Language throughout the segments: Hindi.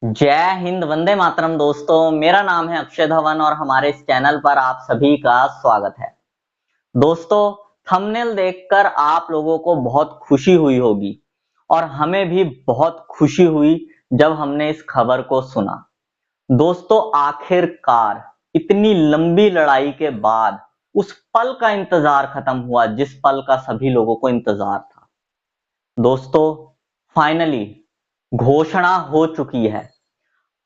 जय हिंद, वंदे मातरम। दोस्तों, मेरा नाम है अक्षय धवन और हमारे इस चैनल पर आप सभी का स्वागत है। दोस्तों, थंबनेल देखकर आप लोगों को बहुत खुशी हुई होगी और हमें भी बहुत खुशी हुई जब हमने इस खबर को सुना। दोस्तों, आखिरकार इतनी लंबी लड़ाई के बाद उस पल का इंतजार खत्म हुआ जिस पल का सभी लोगों को इंतजार था। दोस्तों, फाइनली घोषणा हो चुकी है।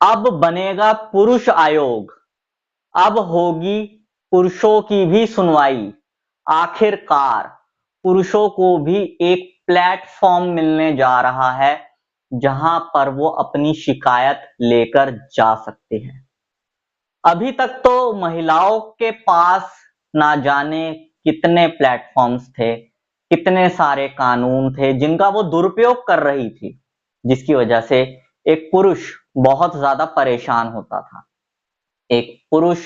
अब बनेगा पुरुष आयोग। अब होगी पुरुषों की भी सुनवाई। आखिरकार पुरुषों को भी एक प्लेटफॉर्म मिलने जा रहा है जहां पर वो अपनी शिकायत लेकर जा सकते हैं। अभी तक तो महिलाओं के पास ना जाने कितने प्लेटफॉर्म्स थे, कितने सारे कानून थे जिनका वो दुरुपयोग कर रही थी, जिसकी वजह से एक पुरुष बहुत ज्यादा परेशान होता था। एक पुरुष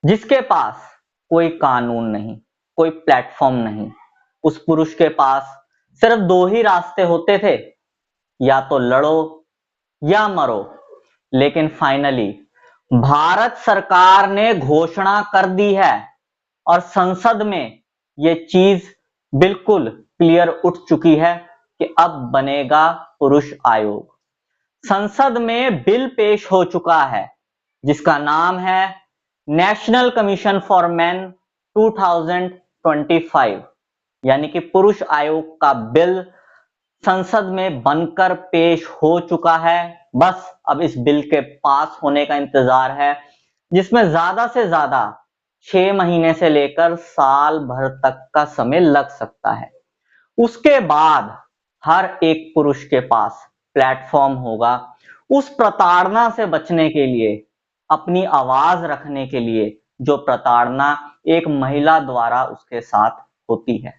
जिसके पास कोई कानून नहीं, कोई प्लेटफॉर्म नहीं, उस पुरुष के पास सिर्फ दो ही रास्ते होते थे, या तो लड़ो या मरो। लेकिन फाइनली भारत सरकार ने घोषणा कर दी है और संसद में ये चीज बिल्कुल क्लियर उठ चुकी है कि अब बनेगा पुरुष आयोग। संसद में बिल पेश हो चुका है जिसका नाम है नेशनल कमीशन फॉर मेन 2025, यानी कि पुरुष आयोग का बिल संसद में बनकर पेश हो चुका है। बस अब इस बिल के पास होने का इंतजार है, जिसमें ज्यादा से ज्यादा 6 महीने से लेकर साल भर तक का समय लग सकता है। उसके बाद हर एक पुरुष के पास प्लेटफॉर्म होगा उस प्रताड़ना से बचने के लिए, अपनी आवाज रखने के लिए, जो प्रताड़ना एक महिला द्वारा उसके साथ होती है।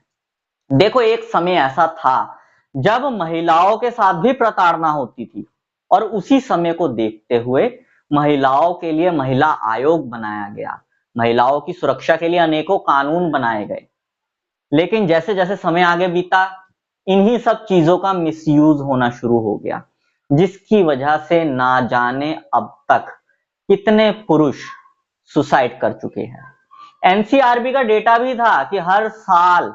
देखो, एक समय ऐसा था जब महिलाओं के साथ भी प्रताड़ना होती थी और उसी समय को देखते हुए महिलाओं के लिए महिला आयोग बनाया गया। महिलाओं की सुरक्षा के लिए अनेकों कानून बनाए गए। लेकिन जैसे जैसे समय आगे बीता, इन्हीं सब चीजों का मिसयूज होना शुरू हो गया, जिसकी वजह से ना जाने अब तक कितने पुरुष सुसाइड कर चुके हैं। एनसीआरबी का डेटा भी था कि हर साल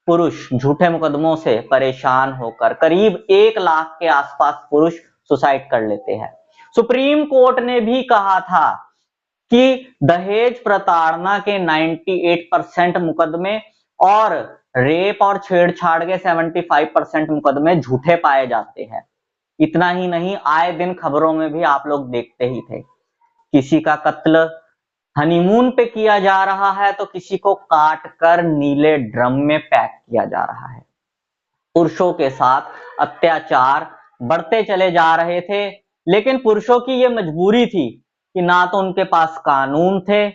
पुरुष झूठे मुकदमों से परेशान होकर करीब 1 लाख के आसपास पुरुष सुसाइड कर लेते हैं। सुप्रीम कोर्ट ने भी कहा था कि दहेज प्रताड़ना के 98% मुकदमे और रेप और छेड़छाड़ के 75% मुकदमे झूठे पाए जाते हैं। इतना ही नहीं, आए दिन खबरों में भी आप लोग देखते ही थे, किसी का कत्ल हनीमून पे किया जा रहा है तो किसी को काट कर नीले ड्रम में पैक किया जा रहा है। पुरुषों के साथ अत्याचार बढ़ते चले जा रहे थे, लेकिन पुरुषों की यह मजबूरी थी कि ना तो उनके पास कानून थे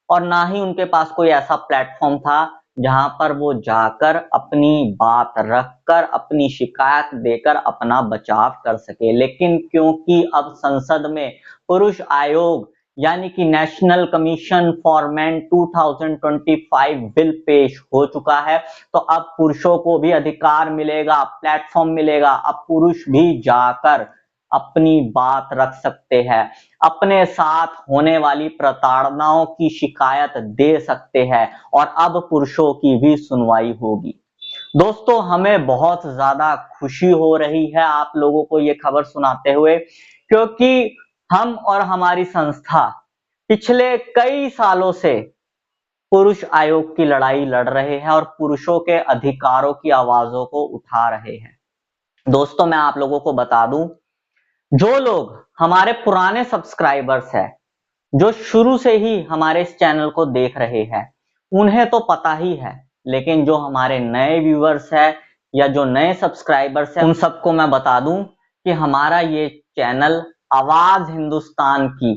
और ना ही उनके पास कोई ऐसा प्लेटफॉर्म था जहां पर वो जाकर अपनी बात रखकर, अपनी शिकायत देकर अपना बचाव कर सके। लेकिन क्योंकि अब संसद में पुरुष आयोग यानी कि national commission for main 2025 bill पेश हो चुका है, तो अब पुरुषों को भी अधिकार मिलेगा, प्लेटफॉर्म मिलेगा। अब पुरुष भी जाकर अपनी बात रख सकते हैं, अपने साथ होने वाली प्रताड़नाओं की शिकायत दे सकते हैं और अब पुरुषों की भी सुनवाई होगी। दोस्तों, हमें बहुत ज्यादा खुशी हो रही है आप लोगों को ये खबर सुनाते हुए, क्योंकि हम और हमारी संस्था पिछले कई सालों से पुरुष आयोग की लड़ाई लड़ रहे हैं और पुरुषों के अधिकारों की आवाजों को उठा रहे हैं। दोस्तों, मैं आप लोगों को बता दूं, जो लोग हमारे पुराने सब्सक्राइबर्स हैं, जो शुरू से ही हमारे इस चैनल को देख रहे हैं, उन्हें तो पता ही है। लेकिन जो हमारे नए व्यूअर्स हैं या जो नए सब्सक्राइबर्स हैं, उन सबको मैं बता दूं कि हमारा ये चैनल आवाज हिंदुस्तान की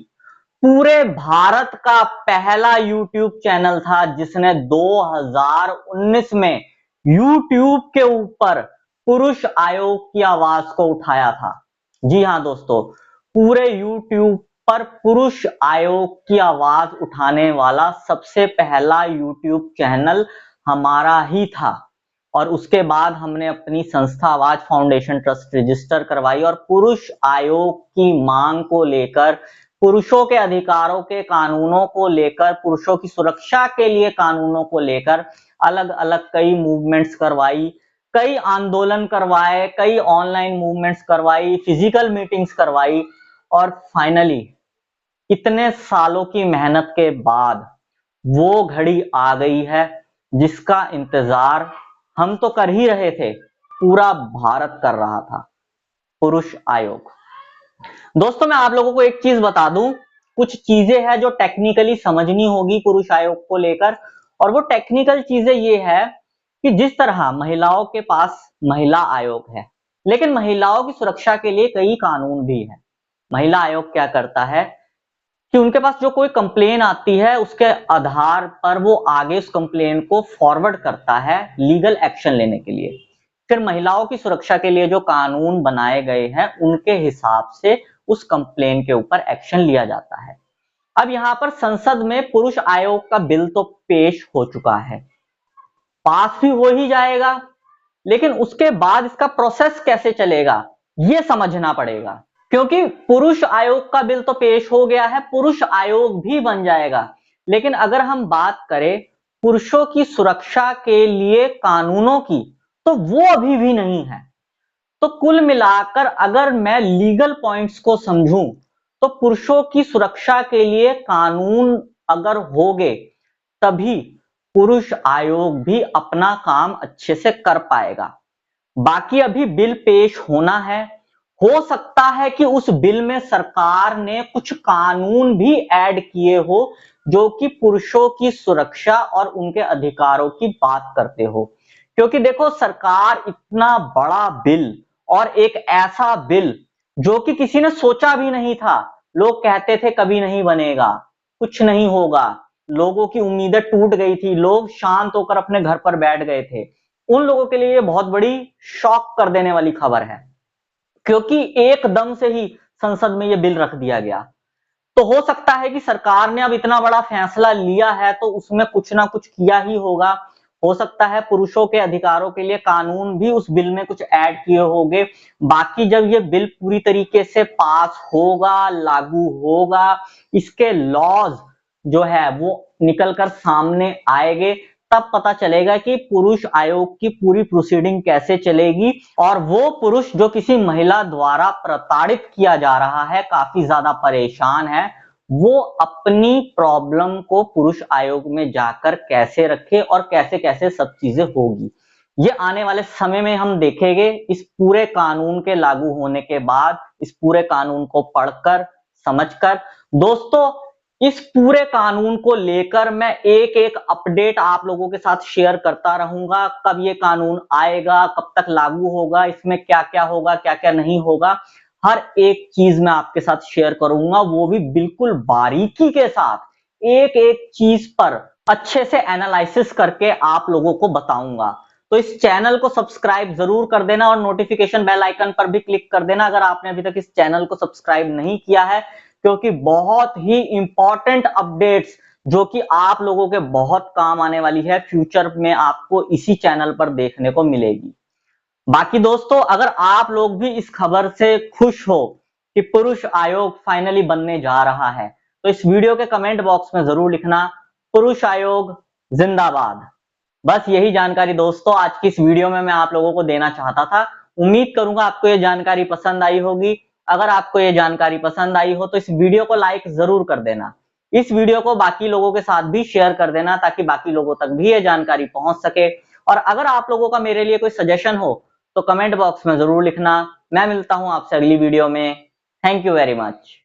पूरे भारत का पहला YouTube चैनल था जिसने 2019 में YouTube के ऊपर पुरुष आयोग की आवाज को उठाया था। जी हां दोस्तों, पूरे YouTube पर पुरुष आयोग की आवाज उठाने वाला सबसे पहला YouTube चैनल हमारा ही था। और उसके बाद हमने अपनी संस्था आवाज फाउंडेशन ट्रस्ट रजिस्टर करवाई और पुरुष आयोग की मांग को लेकर, पुरुषों के अधिकारों के कानूनों को लेकर, पुरुषों की सुरक्षा के लिए कानूनों को लेकर अलग अलग कई मूवमेंट्स करवाई, कई आंदोलन करवाए, कई ऑनलाइन मूवमेंट्स करवाई, फिजिकल मीटिंग्स करवाई और फाइनली इतने सालों की मेहनत के बाद वो घड़ी आ गई है जिसका इंतजार हम तो कर ही रहे थे, पूरा भारत कर रहा था, पुरुष आयोग। दोस्तों मैं आप लोगों को एक चीज बता दूं, कुछ चीजें हैं जो टेक्निकली समझनी होगी पुरुष आयोग को लेकर, और वो टेक्निकल चीजें ये है कि जिस तरह महिलाओं के पास महिला आयोग है, लेकिन महिलाओं की सुरक्षा के लिए कई कानून भी है। महिला आयोग क्या करता है कि उनके पास जो कोई कंप्लेन आती है उसके आधार पर वो आगे उस कंप्लेन को फॉरवर्ड करता है लीगल एक्शन लेने के लिए। फिर महिलाओं की सुरक्षा के लिए जो कानून बनाए गए हैं उनके हिसाब से उस कंप्लेन के ऊपर एक्शन लिया जाता है। अब यहाँ पर संसद में पुरुष आयोग का बिल तो पेश हो चुका है, पास भी हो ही जाएगा, लेकिन उसके बाद इसका प्रोसेस कैसे चलेगा ये समझना पड़ेगा। क्योंकि पुरुष आयोग का बिल तो पेश हो गया है, पुरुष आयोग भी बन जाएगा, लेकिन अगर हम बात करें पुरुषों की सुरक्षा के लिए कानूनों की, तो वो अभी भी नहीं है। तो कुल मिलाकर अगर मैं लीगल पॉइंट्स को समझूं तो पुरुषों की सुरक्षा के लिए कानून अगर होंगे तभी पुरुष आयोग भी अपना काम अच्छे से कर पाएगा। बाकी अभी बिल पेश होना है, हो सकता है कि उस बिल में सरकार ने कुछ कानून भी ऐड किए हो जो कि पुरुषों की सुरक्षा और उनके अधिकारों की बात करते हो। क्योंकि देखो सरकार इतना बड़ा बिल और एक ऐसा बिल जो कि किसी ने सोचा भी नहीं था, लोग कहते थे कभी नहीं बनेगा, कुछ नहीं होगा, लोगों की उम्मीदें टूट गई थी, लोग शांत होकर अपने घर पर बैठ गए थे, उन लोगों के लिए ये बहुत बड़ी शॉक कर देने वाली खबर है, क्योंकि एकदम से ही संसद में ये बिल रख दिया गया। तो हो सकता है कि सरकार ने अब इतना बड़ा फैसला लिया है तो उसमें कुछ ना कुछ किया ही होगा। हो सकता है पुरुषों के अधिकारों के लिए कानून भी उस बिल में कुछ ऐड किए होंगे। बाकी जब ये बिल पूरी तरीके से पास होगा, लागू होगा, इसके लॉज जो है वो निकलकर सामने आएंगे, तब पता चलेगा कि पुरुष आयोग की पूरी प्रोसीडिंग कैसे चलेगी और वो पुरुष जो किसी महिला द्वारा प्रताड़ित किया जा रहा है, काफी ज्यादा परेशान है, वो अपनी प्रॉब्लम को पुरुष आयोग में जाकर कैसे रखे और कैसे कैसे सब चीजें होगी, ये आने वाले समय में हम देखेंगे। इस पूरे कानून के लागू होने के बाद, इस पूरे कानून को पढ़कर समझकर, दोस्तों इस पूरे कानून को लेकर मैं एक एक अपडेट आप लोगों के साथ शेयर करता रहूंगा। कब ये कानून आएगा, कब तक लागू होगा, इसमें क्या क्या होगा, क्या क्या नहीं होगा, हर एक चीज मैं आपके साथ शेयर करूंगा, वो भी बिल्कुल बारीकी के साथ, एक एक चीज पर अच्छे से एनालिसिस करके आप लोगों को बताऊंगा। तो इस चैनल को सब्सक्राइब जरूर कर देना और नोटिफिकेशन बेल आइकन पर भी क्लिक कर देना अगर आपने अभी तक इस चैनल को सब्सक्राइब नहीं किया है, क्योंकि बहुत ही इंपॉर्टेंट अपडेट्स जो कि आप लोगों के बहुत काम आने वाली है, फ्यूचर में आपको इसी चैनल पर देखने को मिलेगी। बाकी दोस्तों अगर आप लोग भी इस खबर से खुश हो कि पुरुष आयोग फाइनली बनने जा रहा है, तो इस वीडियो के कमेंट बॉक्स में जरूर लिखना पुरुष आयोग जिंदाबाद। बस यही जानकारी दोस्तों आज की इस वीडियो में मैं आप लोगों को देना चाहता था। उम्मीद करूंगा आपको ये जानकारी पसंद आई होगी। अगर आपको ये जानकारी पसंद आई हो तो इस वीडियो को लाइक जरूर कर देना, इस वीडियो को बाकी लोगों के साथ भी शेयर कर देना ताकि बाकी लोगों तक भी ये जानकारी पहुंच सके। और अगर आप लोगों का मेरे लिए कोई सजेशन हो तो कमेंट बॉक्स में जरूर लिखना। मैं मिलता हूं आपसे अगली वीडियो में। Thank you very much.